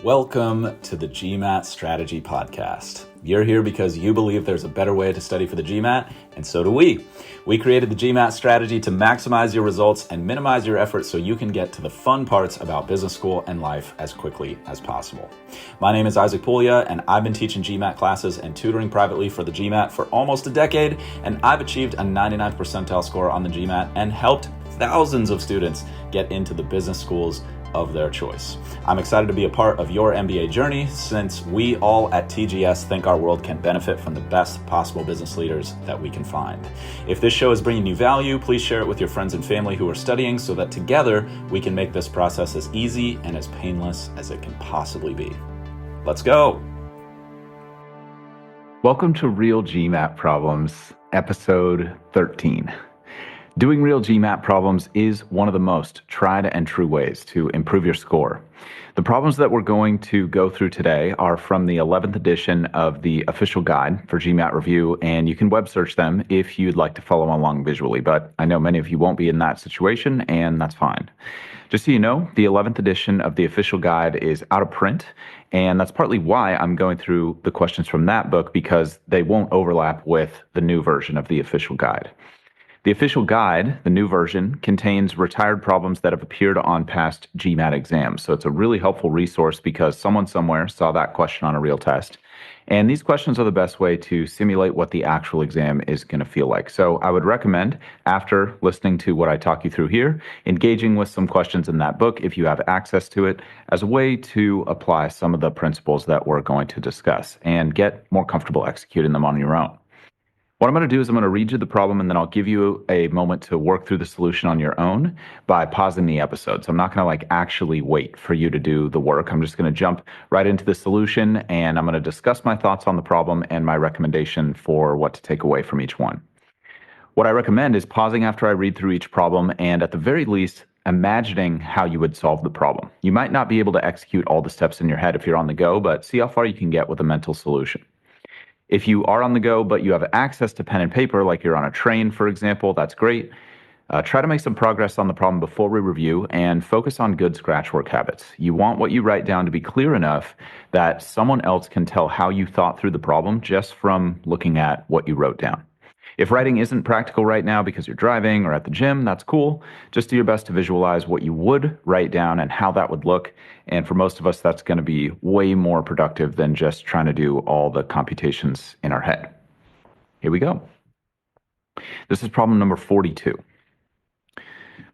Welcome to the GMAT Strategy Podcast. You're here because you believe there's a better way to study for the GMAT, and so do we. We created the GMAT strategy to maximize your results and minimize your effort so you can get to the fun parts about business school and life as quickly as possible. My name is Isaac Puglia, and I've been teaching GMAT classes and tutoring privately for the GMAT for almost a decade, and I've achieved a 99th percentile score on the GMAT and helped thousands of students get into the business schools of their choice. I'm excited to be a part of your MBA journey since we all at TGS think our world can benefit from the best possible business leaders that we can find. If this show is bringing you value, please share it with your friends and family who are studying so that together we can make this process as easy and as painless as it can possibly be. Let's go. Welcome to Real GMAT Problems, episode 13. Doing real GMAT problems is one of the most tried and true ways to improve your score. The problems that we're going to go through today are from the 11th edition of the official guide for GMAT review, and you can web search them if you'd like to follow along visually, but I know many of you won't be in that situation, and that's fine. Just so you know, the 11th edition of the official guide is out of print, and that's partly why I'm going through the questions from that book, because they won't overlap with the new version of the official guide. The official guide, the new version, contains retired problems that have appeared on past GMAT exams. So it's a really helpful resource because someone somewhere saw that question on a real test. And these questions are the best way to simulate what the actual exam is going to feel like. So I would recommend, after listening to what I talk you through here, engaging with some questions in that book if you have access to it as a way to apply some of the principles that we're going to discuss and get more comfortable executing them on your own. What I'm going to do is I'm going to read you the problem, and then I'll give you a moment to work through the solution on your own by pausing the episode. So I'm not going to actually wait for you to do the work. I'm just going to jump right into the solution, and I'm going to discuss my thoughts on the problem and my recommendation for what to take away from each one. What I recommend is pausing after I read through each problem and, at the very least, imagining how you would solve the problem. You might not be able to execute all the steps in your head if you're on the go, but see how far you can get with a mental solution. If you are on the go, but you have access to pen and paper, like you're on a train, for example, that's great. Try to make some progress on the problem before we review and focus on good scratch work habits. You want what you write down to be clear enough that someone else can tell how you thought through the problem just from looking at what you wrote down. If writing isn't practical right now because you're driving or at the gym, that's cool. Just do your best to visualize what you would write down and how that would look. And for most of us, that's going to be way more productive than just trying to do all the computations in our head. Here we go. This is problem number 42.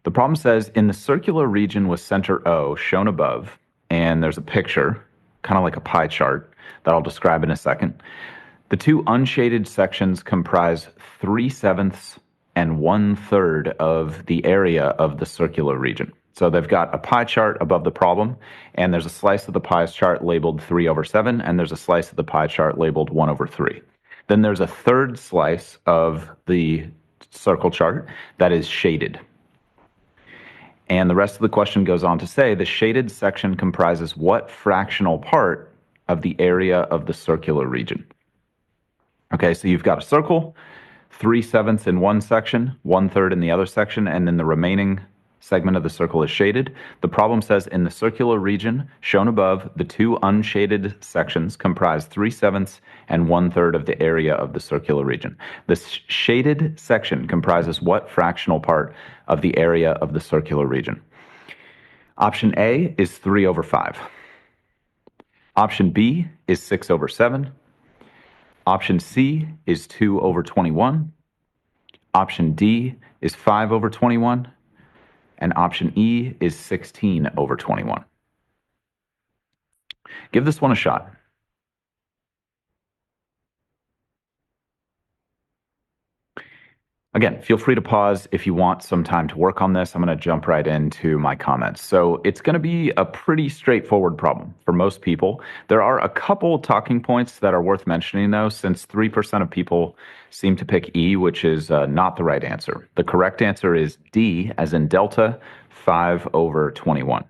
The problem says, in the circular region with center O shown above, and there's a picture, kind of like a pie chart that I'll describe in a second. The two unshaded sections comprise 3/7 and 1/3 of the area of the circular region. So they've got a pie chart above the problem, and there's a slice of the pie chart labeled 3/7, and there's a slice of the pie chart labeled 1/3. Then there's a third slice of the circle chart that is shaded. And the rest of the question goes on to say, the shaded section comprises what fractional part of the area of the circular region? Okay, so you've got a circle, 3/7 in one section, 1/3 in the other section, and then the remaining segment of the circle is shaded. The problem says, in the circular region shown above, the two unshaded sections comprise 3/7 and 1/3 of the area of the circular region. The shaded section comprises what fractional part of the area of the circular region? Option A is 3/5. Option B is 6/7. Option C is 2/21. Option D is 5/21. And option E is 16/21. Give this one a shot. Again, feel free to pause if you want some time to work on this. I'm going to jump right into my comments. So it's going to be a pretty straightforward problem for most people. There are a couple talking points that are worth mentioning, though, since 3% of people seem to pick E, which is not the right answer. The correct answer is D, as in delta, 5/21.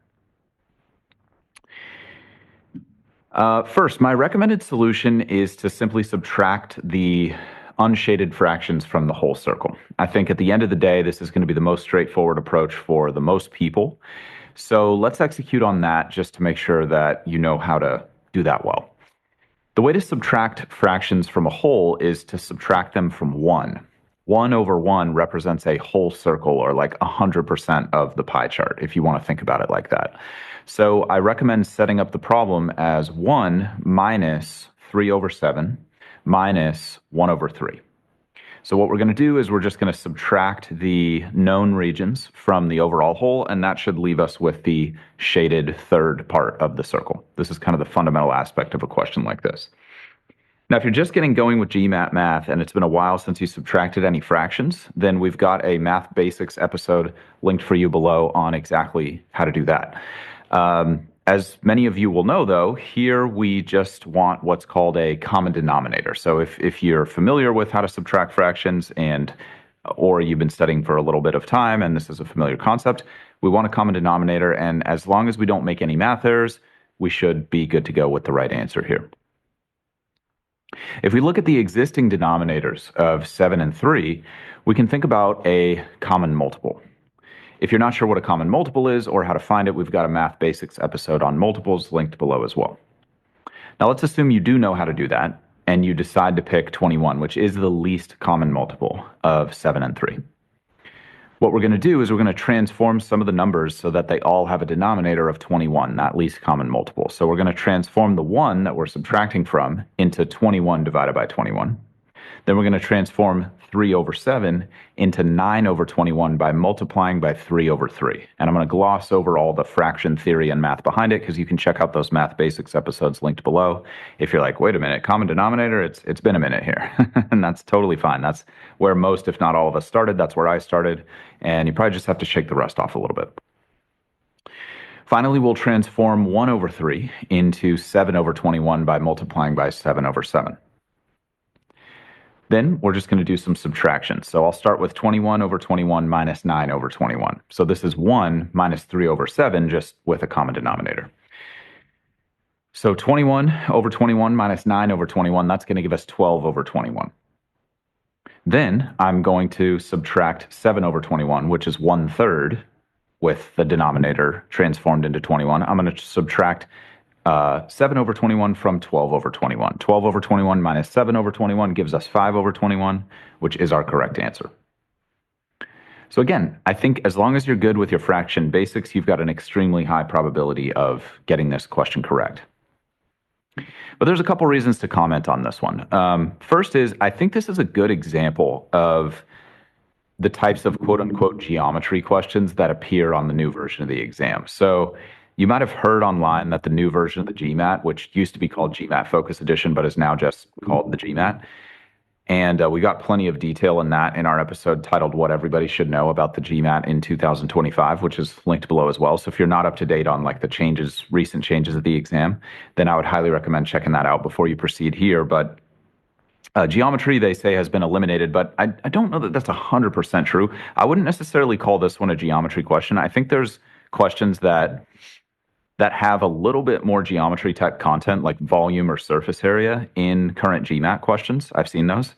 First, my recommended solution is to simply subtract the unshaded fractions from the whole circle. I think at the end of the day, this is going to be the most straightforward approach for the most people. So let's execute on that just to make sure that you know how to do that well. The way to subtract fractions from a whole is to subtract them from 1. 1 over 1 represents a whole circle, or like 100% of the pie chart, if you want to think about it like that. So I recommend setting up the problem as 1 minus 3 over 7 minus 1 over 3. So what we're going to do is we're just going to subtract the known regions from the overall whole, and that should leave us with the shaded third part of the circle. This is kind of the fundamental aspect of a question like this. Now, if you're just getting going with GMAT math and it's been a while since you subtracted any fractions, then we've got a math basics episode linked for you below on exactly how to do that. As many of you will know, though, here we just want what's called a common denominator. So if you're familiar with how to subtract fractions or you've been studying for a little bit of time and this is a familiar concept, we want a common denominator. And as long as we don't make any math errors, we should be good to go with the right answer here. If we look at the existing denominators of 7 and 3, we can think about a common multiple. If you're not sure what a common multiple is or how to find it, we've got a math basics episode on multiples linked below as well. Now let's assume you do know how to do that and you decide to pick 21, which is the least common multiple of 7 and 3. What we're going to do is we're going to transform some of the numbers so that they all have a denominator of 21, that least common multiple. So we're going to transform the 1 that we're subtracting from into 21 divided by 21. Then we're going to transform 3 over 7 into 9 over 21 by multiplying by 3 over 3. And I'm going to gloss over all the fraction theory and math behind it because you can check out those math basics episodes linked below. If you're like, wait a minute, common denominator, it's been a minute here. And that's totally fine. That's where most, if not all of us started. That's where I started. And you probably just have to shake the rest off a little bit. Finally, we'll transform 1 over 3 into 7 over 21 by multiplying by 7 over 7. Then we're just going to do some subtraction. So I'll start with 21 over 21 minus 9 over 21. So this is 1 minus 3 over 7, just with a common denominator. So 21 over 21 minus 9 over 21, that's going to give us 12 over 21. Then I'm going to subtract 7 over 21, which is 1/3, with the denominator transformed into 21. I'm going to subtract 7 over 21 from 12 over 21. 12 over 21 minus 7 over 21 gives us 5 over 21, which is our correct answer. So again, I think as long as you're good with your fraction basics, you've got an extremely high probability of getting this question correct. But there's a couple reasons to comment on this one. First is, I think this is a good example of the types of quote-unquote geometry questions that appear on the new version of the exam. So you might have heard online that the new version of the GMAT, which used to be called GMAT Focus Edition, but is now just called the GMAT. And we got plenty of detail in that in our episode titled What Everybody Should Know About the GMAT in 2025, which is linked below as well. So if you're not up to date on like the changes, recent changes of the exam, then I would highly recommend checking that out before you proceed here. But geometry, they say, has been eliminated, but I don't know that that's 100% true. I wouldn't necessarily call this one a geometry question. I think there's questions that have a little bit more geometry type content, like volume or surface area, in current GMAT questions. I've seen those.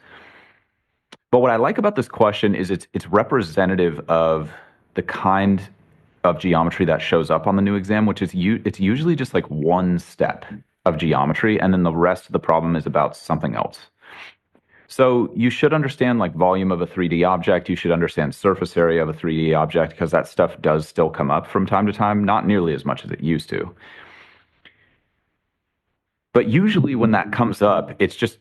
But what I like about this question is it's representative of the kind of geometry that shows up on the new exam, which is it's usually just like one step of geometry, and then the rest of the problem is about something else. So you should understand like volume of a 3D object. You should understand surface area of a 3D object, because that stuff does still come up from time to time, not nearly as much as it used to. But usually when that comes up, it's just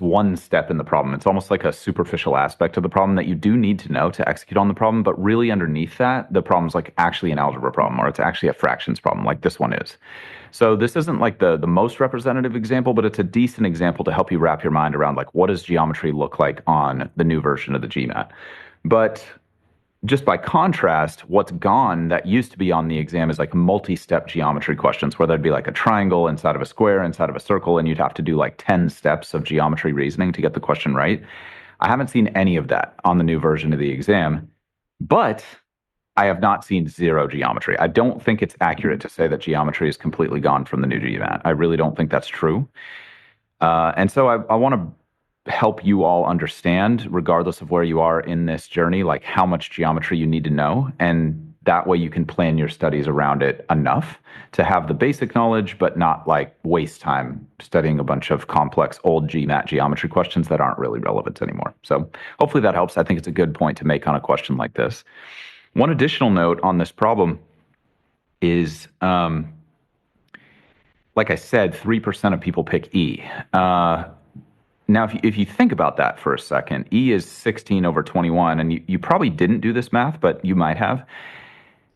one step in the problem. It's almost like a superficial aspect of the problem that you do need to know to execute on the problem. But really underneath that, the problem's like actually an algebra problem, or it's actually a fractions problem, like this one is. So this isn't like the most representative example, but it's a decent example to help you wrap your mind around like what does geometry look like on the new version of the GMAT. But just by contrast, what's gone that used to be on the exam is like multi-step geometry questions, where there'd be like a triangle inside of a square, inside of a circle, and you'd have to do like 10 steps of geometry reasoning to get the question right. I haven't seen any of that on the new version of the exam, but I have not seen zero geometry. I don't think it's accurate to say that geometry is completely gone from the new GMAT. I really don't think that's true. And so I want to help you all understand, regardless of where you are in this journey, like how much geometry you need to know. And that way you can plan your studies around it enough to have the basic knowledge, but not like waste time studying a bunch of complex old GMAT geometry questions that aren't really relevant anymore. So hopefully that helps. I think it's a good point to make on a question like this. One additional note on this problem is, like I said, 3% of people pick E. Now, if you think about that for a second, E is 16 over 21, and you probably didn't do this math, but you might have.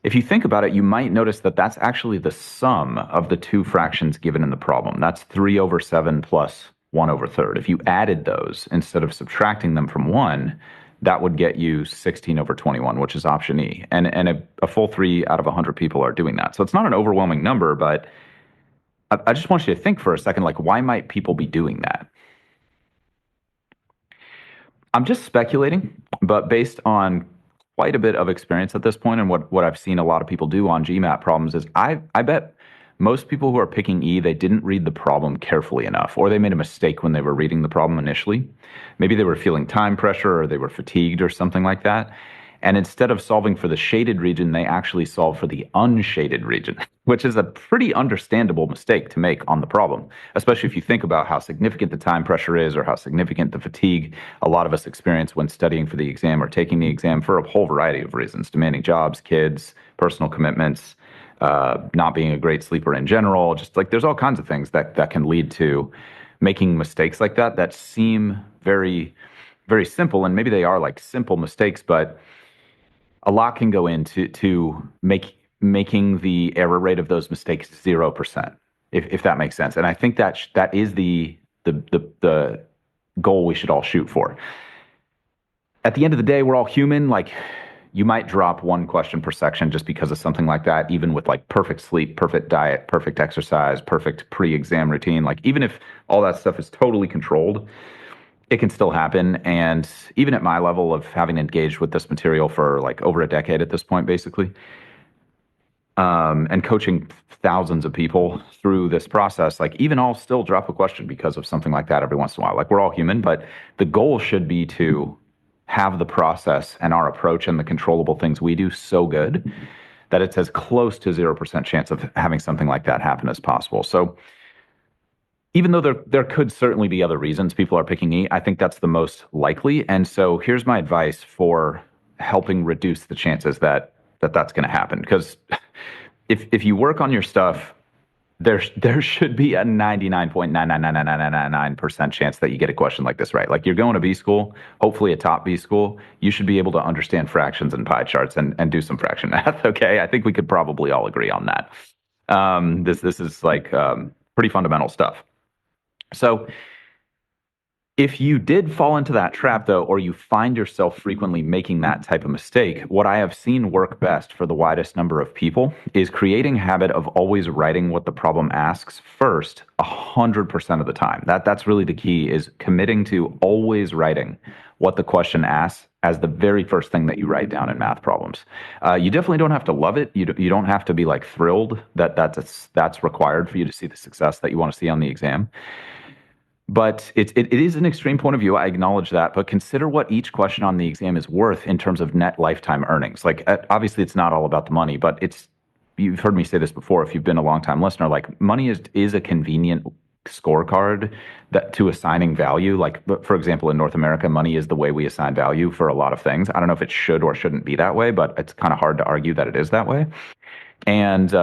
If you think about it, you might notice that that's actually the sum of the two fractions given in the problem. That's 3 over 7 plus 1 over third. If you added those instead of subtracting them from 1, that would get you 16 over 21, which is option E. And a full 3 out of 100 people are doing that. So it's not an overwhelming number, but I just want you to think for a second, like, why might people be doing that? I'm just speculating, but based on quite a bit of experience at this point and what I've seen a lot of people do on GMAT problems is I bet most people who are picking E, they didn't read the problem carefully enough, or they made a mistake when they were reading the problem initially. Maybe they were feeling time pressure or they were fatigued or something like that. And instead of solving for the shaded region, they actually solve for the unshaded region, which is a pretty understandable mistake to make on the problem, especially if you think about how significant the time pressure is or how significant the fatigue a lot of us experience when studying for the exam or taking the exam for a whole variety of reasons, demanding jobs, kids, personal commitments, not being a great sleeper in general. Just like there's all kinds of things that can lead to making mistakes like that seem very, very simple. And maybe they are like simple mistakes, but a lot can go into making the error rate of those mistakes 0%, if that makes sense. And I think that is the goal we should all shoot for. At the end of the day, we're all human. Like, you might drop one question per section just because of something like that, even with like perfect sleep, perfect diet, perfect exercise, perfect pre-exam routine. Like, even if all that stuff is totally controlled, it can still happen. And even at my level of having engaged with this material for like over a decade at this point, basically, and coaching thousands of people through this process, like, even I'll still drop a question because of something like that every once in a while. Like, we're all human, but the goal should be to have the process and our approach and the controllable things we do so good that it's as close to 0% chance of having something like that happen as possible. So even though there could certainly be other reasons people are picking E, I think that's the most likely. And so here's my advice for helping reduce the chances that that's going to happen. Because if you work on your stuff, there should be a 99.9999999% chance that you get a question like this right. Like, you're going to B school, hopefully a top B school, you should be able to understand fractions and pie charts and do some fraction math. Okay, I think we could probably all agree on that. This is like pretty fundamental stuff. So if you did fall into that trap, though, or you find yourself frequently making that type of mistake, what I have seen work best for the widest number of people is creating a habit of always writing what the problem asks first 100% of the time. That's really the key, is committing to always writing what the question asks as the very first thing that you write down in math problems. You definitely don't have to love it. You don't have to be like thrilled that that's required for you to see the success that you want to see on the exam. But it is an extreme point of view. I acknowledge that. But consider what each question on the exam is worth in terms of net lifetime earnings. Like, obviously, it's not all about the money, but you've heard me say this before if you've been a long-time listener, like, money is a convenient scorecard that to assigning value. Like, for example, in North America, money is the way we assign value for a lot of things. I don't know if it should or shouldn't be that way, but it's kind of hard to argue that it is that way. And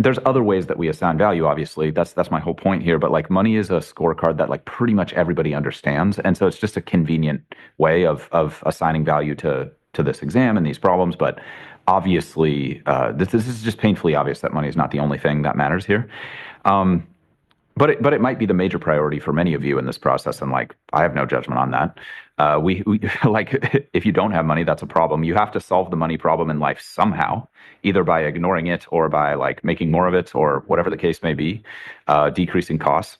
there's other ways that we assign value, obviously. That's my whole point here. But like, money is a scorecard that like pretty much everybody understands. And so it's just a convenient way of assigning value to this exam and these problems. But obviously, this is just painfully obvious that money is not the only thing that matters here. But it might be the major priority for many of you in this process, and like, I have no judgment on that. We like, if you don't have money, that's a problem. You have to solve the money problem in life somehow, either by ignoring it or by like making more of it or whatever the case may be, decreasing costs.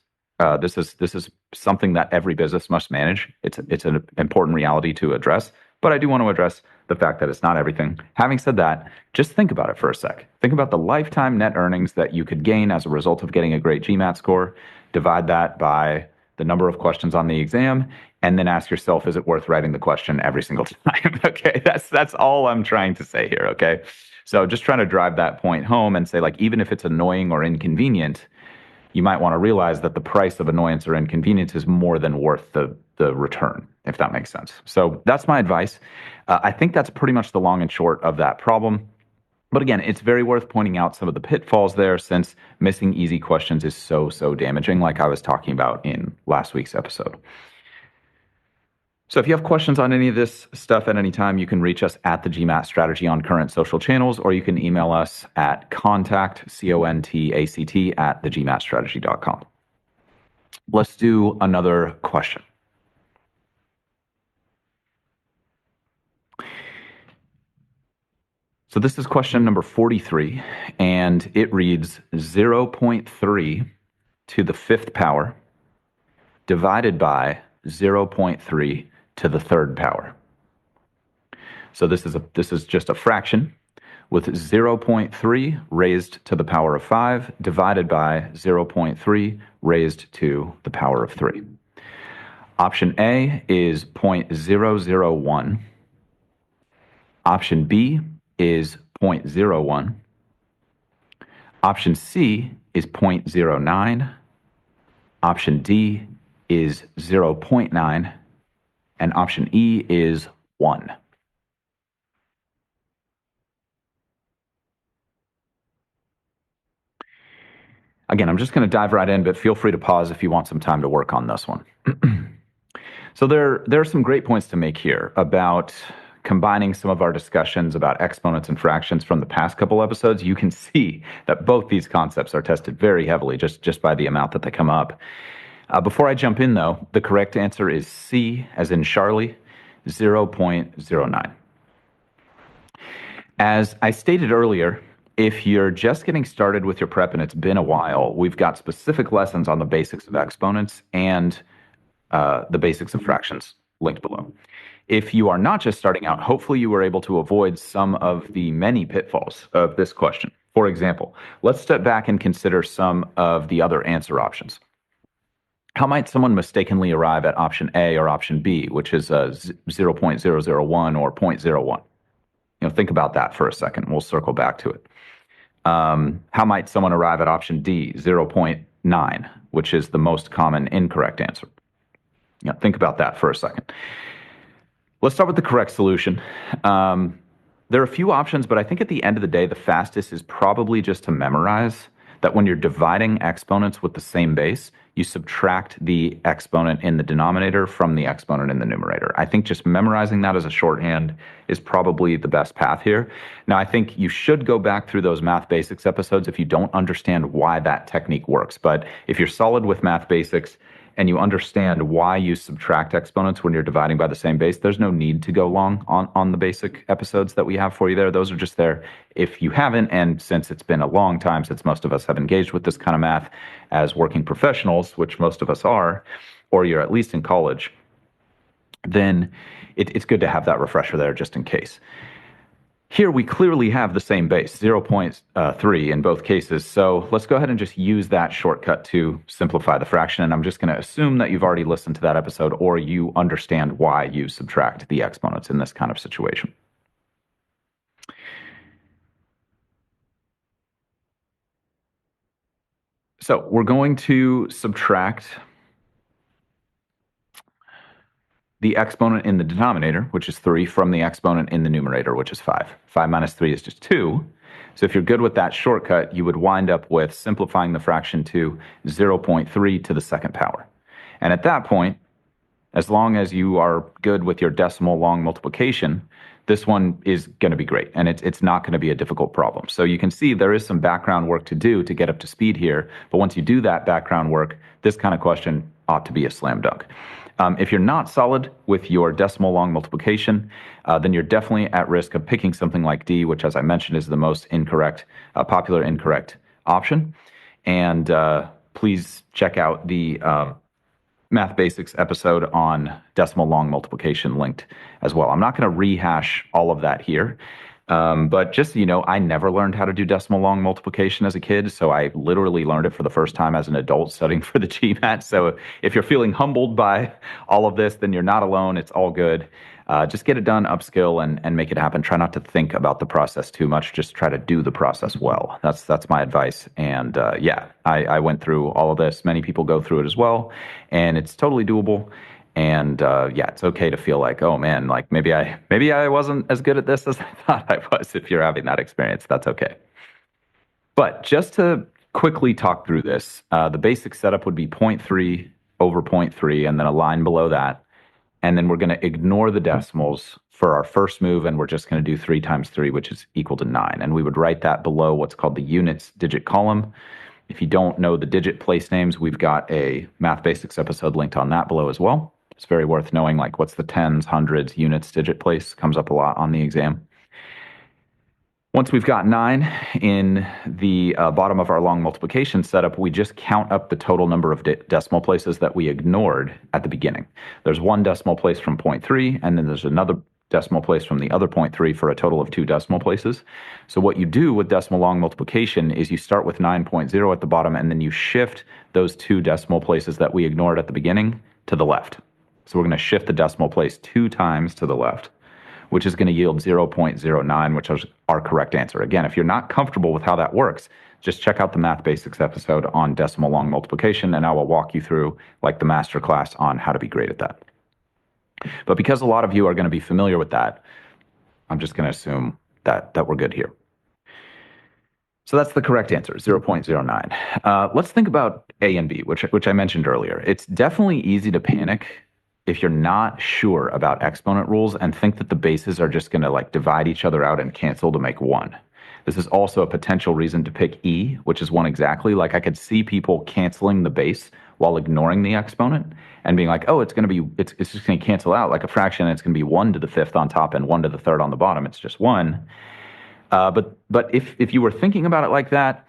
This is something that every business must manage. It's an important reality to address. But I do want to address the fact that it's not everything. Having said that, just think about it for a sec. Think about the lifetime net earnings that you could gain as a result of getting a great GMAT score. Divide that by the number of questions on the exam, and then ask yourself, is it worth writing the question every single time? Okay, that's all I'm trying to say here, okay? So just trying to drive that point home and say, like, even if it's annoying or inconvenient, you might want to realize that the price of annoyance or inconvenience is more than worth the return, if that makes sense. So that's my advice. I think that's pretty much the long and short of that problem. But again, it's very worth pointing out some of the pitfalls there, since missing easy questions is so damaging, like I was talking about in last week's episode. So if you have questions on any of this stuff at any time, you can reach us at the GMAT Strategy on current social channels, or you can email us at contact, CONTACT, at thegmatstrategy.com. Let's do another question. So this is question number 43, and it reads 0.3 to the fifth power divided by 0.3 to the third power. So this is just a fraction with 0.3 raised to the power of 5 divided by 0.3 raised to the power of 3. Option A is 0.001. Option B is 0.01. Option C is 0.09. Option D is 0.9. And option E is 1. Again, I'm just going to dive right in, but feel free to pause if you want some time to work on this one. So there are some great points to make here about combining some of our discussions about exponents and fractions from the past couple episodes. You can see that both these concepts are tested very heavily just by the amount that they come up. Before I jump in, though, the correct answer is C, as in Charlie, 0.09. As I stated earlier, if you're just getting started with your prep and it's been a while, we've got specific lessons on the basics of exponents and the basics of fractions linked below. If you are not just starting out, hopefully you were able to avoid some of the many pitfalls of this question. For example, let's step back and consider some of the other answer options. How might someone mistakenly arrive at option A or option B, which is 0.001 or 0.01? Think about that for a second. We'll circle back to it. How might someone arrive at option D, 0.9, which is the most common incorrect answer? Think about that for a second. Let's start with the correct solution. There are a few options, but I think at the end of the day, the fastest is probably just to memorize that when you're dividing exponents with the same base, you subtract the exponent in the denominator from the exponent in the numerator. I think just memorizing that as a shorthand is probably the best path here. Now, I think you should go back through those math basics episodes if you don't understand why that technique works. But if you're solid with math basics and you understand why you subtract exponents when you're dividing by the same base, there's no need to go long on the basic episodes that we have for you there. Those are just there if you haven't, and since it's been a long time since most of us have engaged with this kind of math as working professionals, which most of us are, or you're at least in college, then it's good to have that refresher there just in case. Here we clearly have the same base, 0.3 in both cases. So let's go ahead and just use that shortcut to simplify the fraction. And I'm just going to assume that you've already listened to that episode or you understand why you subtract the exponents in this kind of situation. So we're going to subtract the exponent in the denominator, which is 3, from the exponent in the numerator, which is 5. 5 minus 3 is just 2. So if you're good with that shortcut, you would wind up with simplifying the fraction to 0.3 to the second power. And at that point, as long as you are good with your decimal long multiplication, this one is going to be great, and it's not going to be a difficult problem. So you can see there is some background work to do to get up to speed here, but once you do that background work, this kind of question ought to be a slam dunk. If you're not solid with your decimal long multiplication, then you're definitely at risk of picking something like D, which, as I mentioned, is the most incorrect, popular incorrect option. And please check out the Math Basics episode on decimal long multiplication linked as well. I'm not going to rehash all of that here. But just so you know, I never learned how to do decimal long multiplication as a kid, so I literally learned it for the first time as an adult studying for the GMAT. So if you're feeling humbled by all of this, then you're not alone. It's all good. Just get it done, upskill, and make it happen. Try not to think about the process too much. Just try to do the process well. That's my advice. And yeah, I went through all of this. Many people go through it as well, and it's totally doable. And yeah, it's okay to feel like, oh man, like maybe I wasn't as good at this as I thought I was. If you're having that experience, that's okay. But just to quickly talk through this, the basic setup would be zero point 0.3 over zero point 0.3, and then a line below that. And then we're going to ignore the decimals for our first move, and we're just going to do 3 times 3, which is equal to 9. And we would write that below what's called the units digit column. If you don't know the digit place names, we've got a Math Basics episode linked on that below as well. It's very worth knowing, like what's the tens, hundreds, units, digit place. Comes up a lot on the exam. Once we've got 9 in the bottom of our long multiplication setup, we just count up the total number of decimal places that we ignored at the beginning. There's one decimal place from 0.3, and then there's another decimal place from the other 0.3 for a total of 2 decimal places. So what you do with decimal long multiplication is you start with 9.0 at the bottom, and then you shift those 2 decimal places that we ignored at the beginning to the left. So we're going to shift the decimal place 2 times to the left, which is going to yield 0.09, which is our correct answer. Again, if you're not comfortable with how that works, just check out the Math Basics episode on decimal long multiplication, and I will walk you through like the master class on how to be great at that. But because a lot of you are going to be familiar with that, I'm just going to assume that we're good here. So that's the correct answer, 0.09. Let's think about A and B, which I mentioned earlier. It's definitely easy to panic if you're not sure about exponent rules and think that the bases are just going to like divide each other out and cancel to make 1. This is also a potential reason to pick E, which is 1 exactly. Like I could see people canceling the base while ignoring the exponent and being like, oh, it's just going to cancel out like a fraction, and it's going to be 1 to the 5th on top and 1 to the 3rd on the bottom. It's just 1. But if you were thinking about it like that,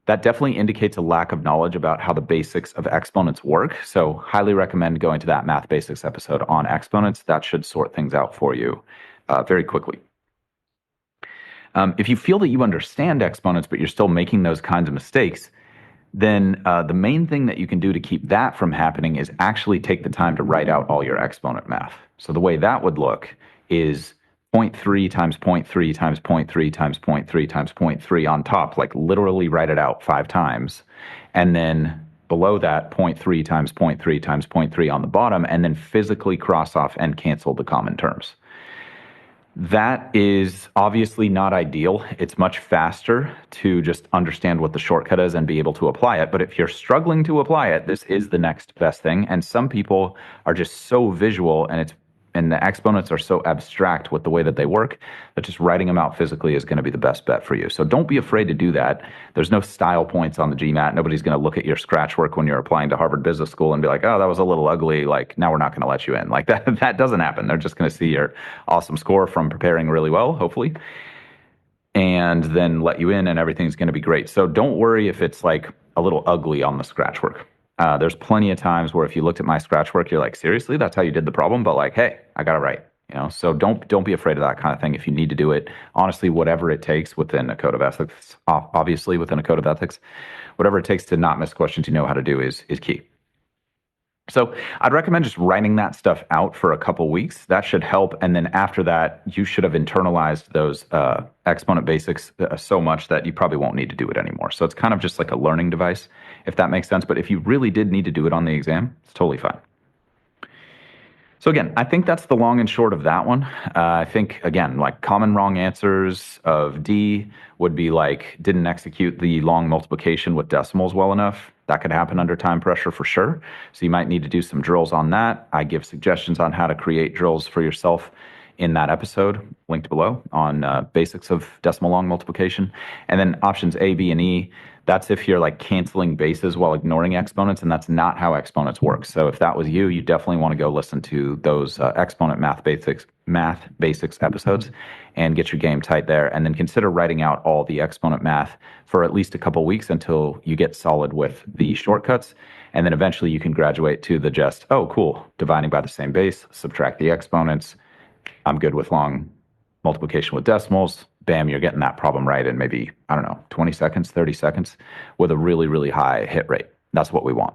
that definitely indicates a lack of knowledge about how the basics of exponents work. So highly recommend going to that Math Basics episode on exponents. That should sort things out for you very quickly. If you feel that you understand exponents, but you're still making those kinds of mistakes, then the main thing that you can do to keep that from happening is actually take the time to write out all your exponent math. So the way that would look is 0.3 times 0.3 times 0.3 times 0.3 times 0.3 on top, like literally write it out 5 times. And then below that, 0.3 times 0.3 times 0.3 on the bottom, and then physically cross off and cancel the common terms. That is obviously not ideal. It's much faster to just understand what the shortcut is and be able to apply it. But if you're struggling to apply it, this is the next best thing. And some people are just so visual, and the exponents are so abstract with the way that they work that just writing them out physically is going to be the best bet for you. So don't be afraid to do that. There's no style points on the GMAT. Nobody's going to look at your scratch work when you're applying to Harvard Business School and be like, oh, that was a little ugly. Like, now we're not going to let you in. Like that doesn't happen. They're just going to see your awesome score from preparing really well, hopefully, and then let you in, and everything's going to be great. So don't worry if it's like a little ugly on the scratch work. There's plenty of times where if you looked at my scratch work, you're like, seriously, that's how you did the problem? But like, hey, I got it right. So don't be afraid of that kind of thing if you need to do it. Honestly, whatever it takes within a code of ethics, obviously within a code of ethics, whatever it takes to not miss questions you know how to do is key. So I'd recommend just writing that stuff out for a couple weeks. That should help. And then after that, you should have internalized those exponent basics so much that you probably won't need to do it anymore. So it's kind of just like a learning device, if that makes sense. But if you really did need to do it on the exam, it's totally fine. So again, I think that's the long and short of that one. I think, again, like common wrong answers of D would be like, didn't execute the long multiplication with decimals well enough. That could happen under time pressure for sure. So you might need to do some drills on that. I give suggestions on how to create drills for yourself in that episode, linked below, on basics of decimal long multiplication. And then options A, B, and E, that's if you're like canceling bases while ignoring exponents, and that's not how exponents work. So if that was you, you definitely want to go listen to those exponent math basics episodes and get your game tight there. And then consider writing out all the exponent math for at least a couple weeks until you get solid with the shortcuts. And then eventually you can graduate to the just, oh, cool, dividing by the same base, subtract the exponents. I'm good with long multiplication with decimals. Bam, you're getting that problem right in maybe, 20 seconds, 30 seconds with a really, really high hit rate. That's what we want.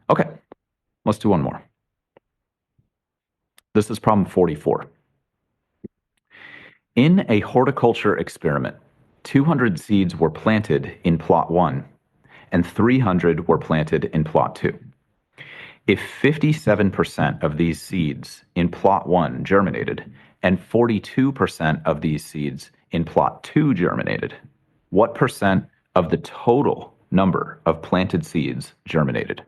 Okay, let's do one more. This is problem 44. In a horticulture experiment, 200 seeds were planted in plot 1 and 300 were planted in plot 2. If 57% of these seeds in plot 1 germinated and 42% of these seeds in plot 2 germinated, what percent of the total number of planted seeds germinated?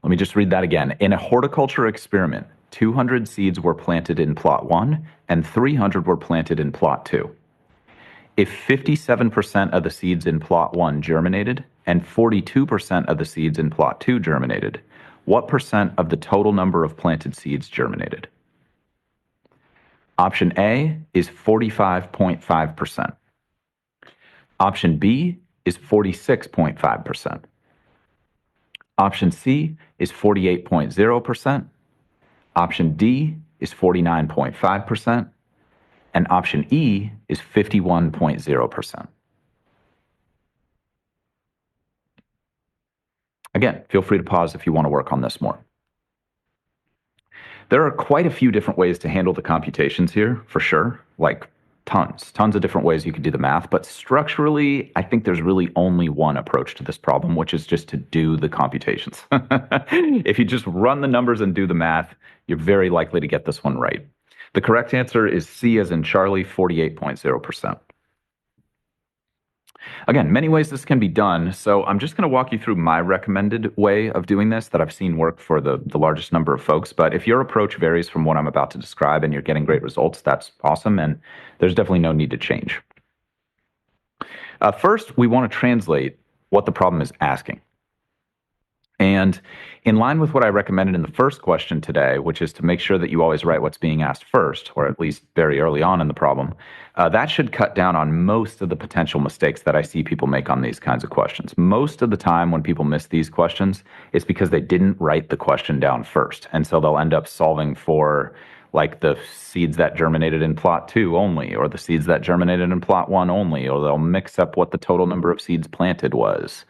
Let me just read that again. In a horticulture experiment, 200 seeds were planted in plot 1 and 300 were planted in plot 2. If 57% of the seeds in plot 1 germinated and 42% of the seeds in plot 2 germinated, what percent of the total number of planted seeds germinated? Option A is 45.5%. Option B is 46.5%. Option C is 48.0%. Option D is 49.5%. And option E is 51.0%. Again, feel free to pause if you want to work on this more. There are quite a few different ways to handle the computations here, for sure, like tons of different ways you could do the math, but structurally, I think there's really only one approach to this problem, which is just to do the computations. If you just run the numbers and do the math, you're very likely to get this one right. The correct answer is C as in Charlie, 48.0%. Again, many ways this can be done, so I'm just going to walk you through my recommended way of doing this that I've seen work for the largest number of folks. But if your approach varies from what I'm about to describe and you're getting great results, that's awesome, and there's definitely no need to change. First, we want to translate what the problem is asking. And in line with what I recommended in the first question today, which is to make sure that you always write what's being asked first, or at least very early on in the problem, that should cut down on most of the potential mistakes that I see people make on these kinds of questions. Most of the time when people miss these questions, it's because they didn't write the question down first. And so they'll end up solving for like the seeds that germinated in plot 2 only, or the seeds that germinated in plot 1 only, or they'll mix up what the total number of seeds planted was.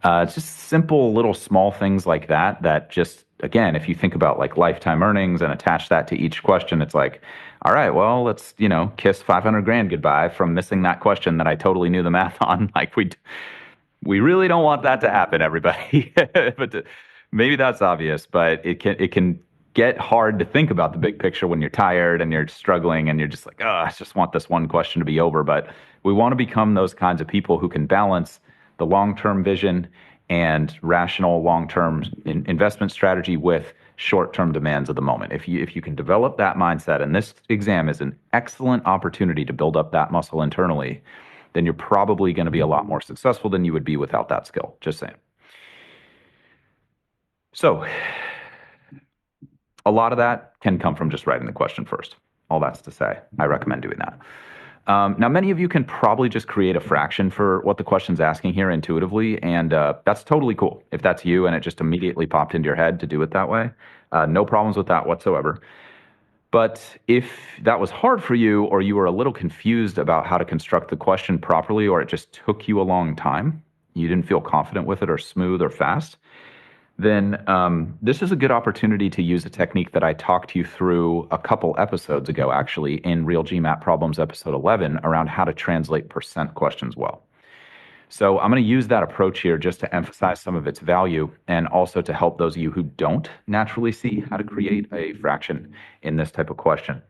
It's just simple little small things like that, that just, again, if you think about like lifetime earnings and attach that to each question, it's like, all right, well, let's, kiss 500 grand goodbye from missing that question that I totally knew the math on. Like we really don't want that to happen, everybody. But maybe that's obvious, but it can get hard to think about the big picture when you're tired and you're struggling and you're just like, oh, I just want this one question to be over. But we want to become those kinds of people who can balance the long-term vision and rational long-term investment strategy with short-term demands of the moment. If you can develop that mindset, and this exam is an excellent opportunity to build up that muscle internally, then you're probably going to be a lot more successful than you would be without that skill. Just saying. So a lot of that can come from just writing the question first. All that's to say, I recommend doing that. Now, many of you can probably just create a fraction for what the question's asking here intuitively, and that's totally cool. If that's you and it just immediately popped into your head to do it that way, no problems with that whatsoever. But if that was hard for you, or you were a little confused about how to construct the question properly, or it just took you a long time, you didn't feel confident with it or smooth or fast, then this is a good opportunity to use a technique that I talked you through a couple episodes ago, actually, in Real GMAT Problems, episode 11, around how to translate percent questions well. So I'm going to use that approach here just to emphasize some of its value, and also to help those of you who don't naturally see how to create a fraction in this type of question.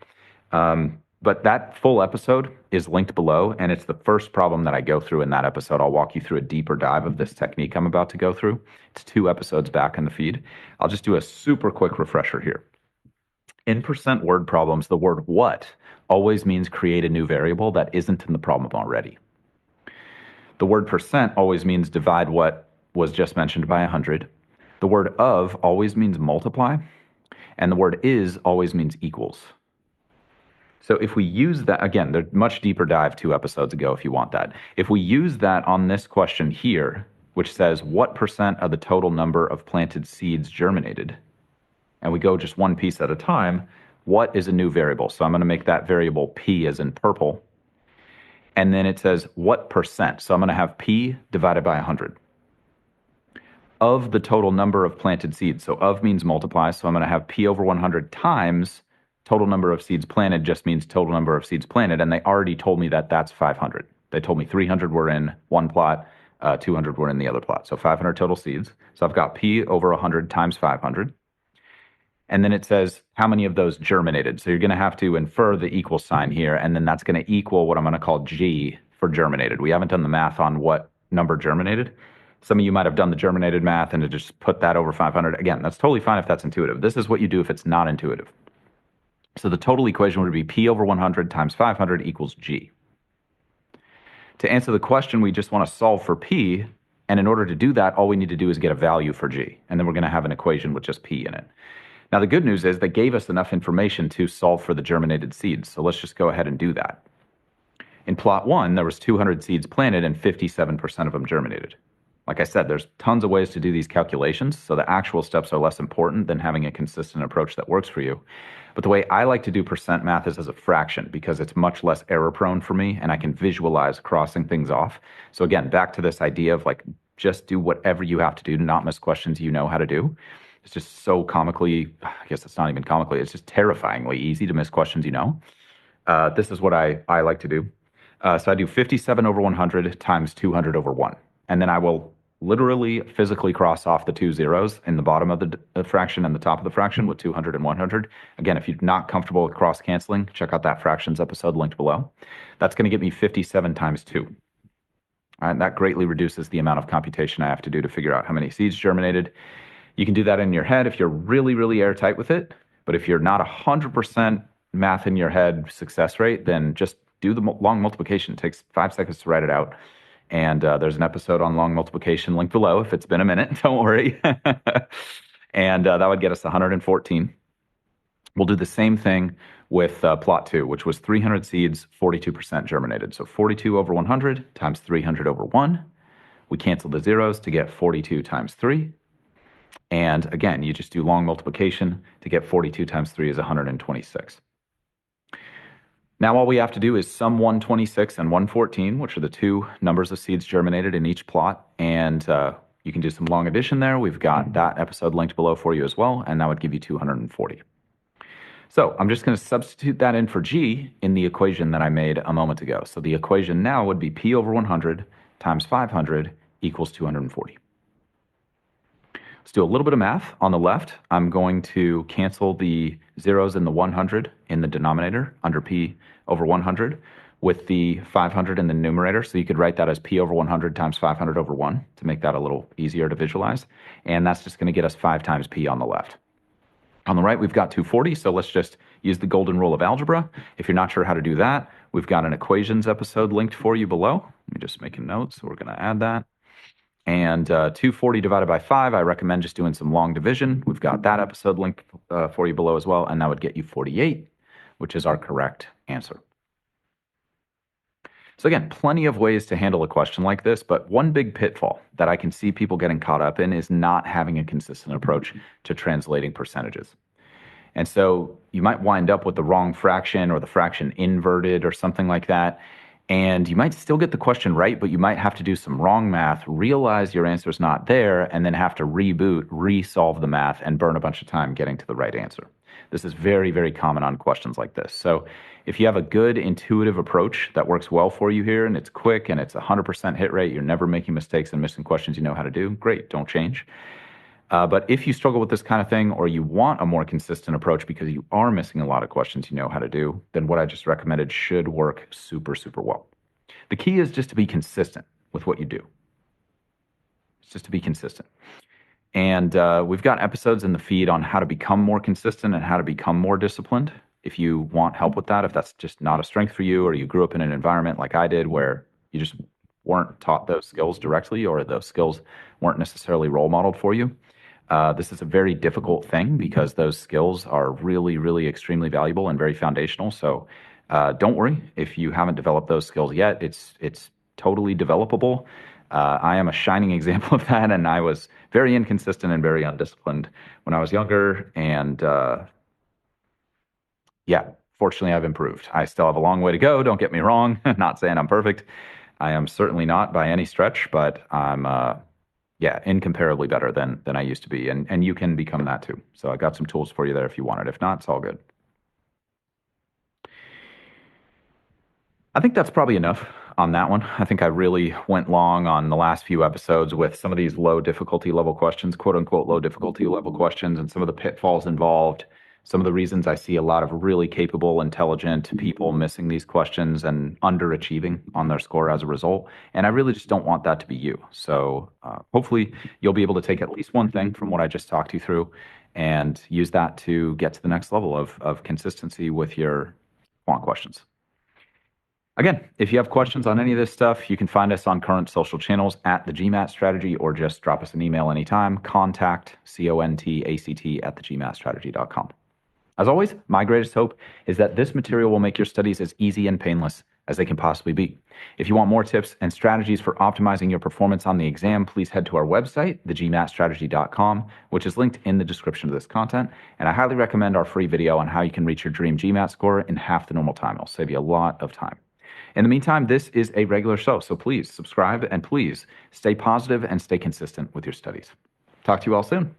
But that full episode is linked below, and it's the first problem that I go through in that episode. I'll walk you through a deeper dive of this technique I'm about to go through. It's 2 episodes back in the feed. I'll just do a super quick refresher here. In percent word problems, the word what always means create a new variable that isn't in the problem already. The word percent always means divide what was just mentioned by 100. The word of always means multiply. And the word is always means equals. So if we use that, again, there's much deeper dive 2 episodes ago if you want that. If we use that on this question here, which says what percent of the total number of planted seeds germinated, and we go just one piece at a time, what is a new variable? So I'm going to make that variable P as in purple. And then it says what percent? So I'm going to have P divided by 100. of the total number of planted seeds. So of means multiply. So I'm going to have P over 100 times total number of seeds planted just means total number of seeds planted. And they already told me that that's 500. They told me 300 were in one plot, 200 were in the other plot. So 500 total seeds. So I've got P over 100 times 500. And then it says how many of those germinated. So you're going to have to infer the equal sign here, and then that's going to equal what I'm going to call G for germinated. We haven't done the math on what number germinated. Some of you might have done the germinated math and to just put that over 500. Again, that's totally fine if that's intuitive. This is what you do if it's not intuitive. So the total equation would be P over 100 times 500 equals G. To answer the question, we just want to solve for P, and in order to do that, all we need to do is get a value for G, and then we're going to have an equation with just P in it. Now, the good news is they gave us enough information to solve for the germinated seeds, so let's just go ahead and do that. In plot 1, there was 200 seeds planted and 57% of them germinated. Like I said, there's tons of ways to do these calculations, so the actual steps are less important than having a consistent approach that works for you. But the way I like to do percent math is as a fraction because it's much less error prone for me and I can visualize crossing things off. So again, back to this idea of like, just do whatever you have to do to not miss questions you know how to do. It's just so comically, I guess it's not even comically, it's just terrifyingly easy to miss questions you know. This is what I like to do. So I do 57 over 100 times 200 over 1. And then I will literally physically cross off the two zeros in the bottom of the fraction and the top of the fraction with 200 and 100. Again, if you're not comfortable with cross canceling, check out that fractions episode linked below. That's going to get me 57 times 2. All right, that greatly reduces the amount of computation I have to do to figure out how many seeds germinated. You can do that in your head if you're really, really airtight with it. But if you're not 100% math in your head success rate, then just do the long multiplication. It takes 5 seconds to write it out. And there's an episode on long multiplication linked below if it's been a minute. Don't worry. And that would get us 114. We'll do the same thing with plot 2, which was 300 seeds, 42% germinated. So 42 over 100 times 300 over 1. We cancel the zeros to get 42 times 3. And again, you just do long multiplication to get 42 times 3 is 126. Now all we have to do is sum 126 and 114, which are the two numbers of seeds germinated in each plot. And you can do some long addition there. We've got that episode linked below for you as well, and that would give you 240. So I'm just going to substitute that in for G in the equation that I made a moment ago. So the equation now would be P over 100 times 500 equals 240. Let's do a little bit of math. On the left, I'm going to cancel the zeros in the 100 in the denominator under P over 100 with the 500 in the numerator. So you could write that as P over 100 times 500 over 1 to make that a little easier to visualize. And that's just going to get us 5 times P on the left. On the right, we've got 240, so let's just use the golden rule of algebra. If you're not sure how to do that, we've got an equations episode linked for you below. Let me just make a note, so we're going to add that. And 240 divided by 5, I recommend just doing some long division. We've got that episode linked for you below as well, and that would get you 48, which is our correct answer. So again, plenty of ways to handle a question like this, but one big pitfall that I can see people getting caught up in is not having a consistent approach to translating percentages. And so you might wind up with the wrong fraction or the fraction inverted or something like that. And you might still get the question right, but you might have to do some wrong math, realize your answer's not there, and then have to reboot, resolve the math, and burn a bunch of time getting to the right answer. This is very, very common on questions like this. So if you have a good intuitive approach that works well for you here, and it's quick, and it's 100% hit rate, you're never making mistakes and missing questions you know how to do, great, don't change. But if you struggle with this kind of thing, or you want a more consistent approach because you are missing a lot of questions you know how to do, then what I just recommended should work super, super well. The key is just to be consistent with what you do. It's just to be consistent. And we've got episodes in the feed on how to become more consistent and how to become more disciplined. If you want help with that, if that's just not a strength for you, or you grew up in an environment like I did where you just weren't taught those skills directly, or those skills weren't necessarily role modeled for you, this is a very difficult thing because those skills are really, really extremely valuable and very foundational. So don't worry if you haven't developed those skills yet. It's totally developable. I am a shining example of that, and I was very inconsistent and very undisciplined when I was younger. And yeah, fortunately, I've improved. I still have a long way to go. Don't get me wrong. Not saying I'm perfect. I am certainly not by any stretch, but I'm Yeah, incomparably better than I used to be. And you can become that too. So I got some tools for you there if you want it. If not, it's all good. I think that's probably enough on that one. I think I really went long on the last few episodes with some of these low difficulty level questions, quote unquote, low difficulty level questions, and some of the pitfalls involved. Some of the reasons I see a lot of really capable, intelligent people missing these questions and underachieving on their score as a result. And I really just don't want that to be you. So hopefully you'll be able to take at least one thing from what I just talked you through and use that to get to the next level of consistency with your quant questions. Again, if you have questions on any of this stuff, you can find us on current social channels at the GMAT Strategy, or just drop us an email anytime. Contact, CONTACT, at thegmatstrategy.com. As always, my greatest hope is that this material will make your studies as easy and painless as they can possibly be. If you want more tips and strategies for optimizing your performance on the exam, please head to our website, thegmatstrategy.com, which is linked in the description of this content. And I highly recommend our free video on how you can reach your dream GMAT score in half the normal time. It'll save you a lot of time. In the meantime, this is a regular show, so please subscribe and please stay positive and stay consistent with your studies. Talk to you all soon.